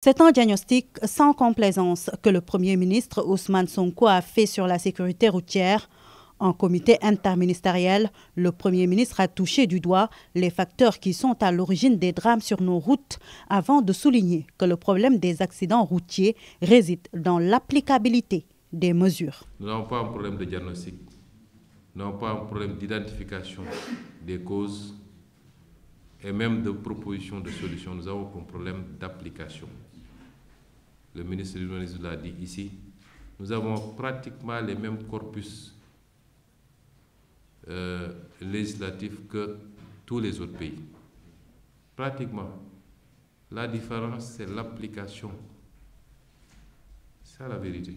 C'est un diagnostic sans complaisance que le Premier ministre Ousmane Sonko a fait sur la sécurité routière. En comité interministériel, le Premier ministre a touché du doigt les facteurs qui sont à l'origine des drames sur nos routes, avant de souligner que le problème des accidents routiers réside dans l'applicabilité des mesures. Nous n'avons pas un problème de diagnostic, nous n'avons pas un problème d'identification des causes et même de proposition de solutions. Nous avons un problème d'application. Le ministre l'urbanisme l'a dit ici, nous avons pratiquement les mêmes corpus législatifs que tous les autres pays. Pratiquement. La différence, c'est l'application. C'est ça la vérité.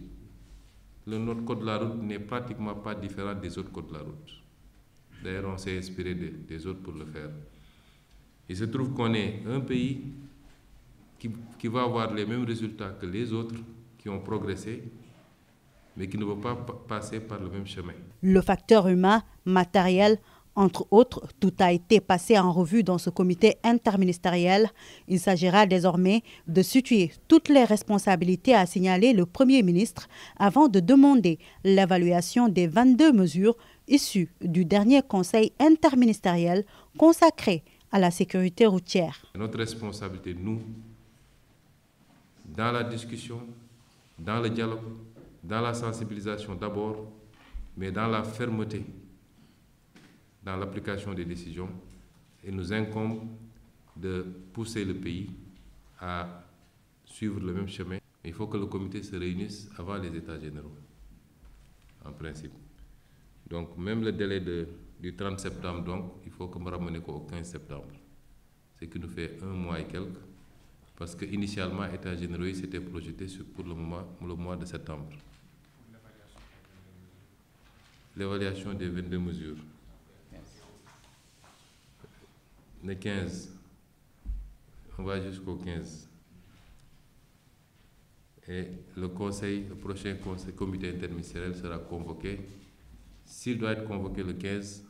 Notre code de la route n'est pratiquement pas différent des autres codes de la route. D'ailleurs, on s'est inspiré des autres pour le faire. Il se trouve qu'on est un pays qui va avoir les mêmes résultats que les autres qui ont progressé, mais qui ne vont pas passer par le même chemin. Le facteur humain, matériel, entre autres, tout a été passé en revue dans ce comité interministériel. Il s'agira désormais de situer toutes les responsabilités à signaler le Premier ministre avant de demander l'évaluation des 22 mesures issues du dernier conseil interministériel consacré à la sécurité routière. Notre responsabilité, nous, dans la discussion, dans le dialogue, dans la sensibilisation d'abord, mais dans la fermeté, dans l'application des décisions, il nous incombe de pousser le pays à suivre le même chemin. Il faut que le comité se réunisse avant les États généraux, en principe. Donc même le délai du 30 septembre, donc, il faut que me ramène au 15 septembre. Ce qui nous fait 1 mois et quelques, parce qu'initialement, États généraux s'était projeté pour le mois de septembre. L'évaluation des 22 mesures. Le 15, on va jusqu'au 15. Et le prochain comité interministériel sera convoqué. S'il doit être convoqué le 15,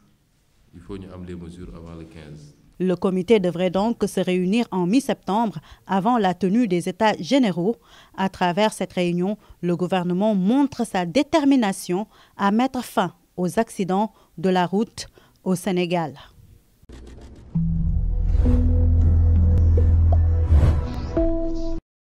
il faut nous amener les mesures avant le 15. Le comité devrait donc se réunir en mi-septembre avant la tenue des États généraux. À travers cette réunion, le gouvernement montre sa détermination à mettre fin aux accidents de la route au Sénégal.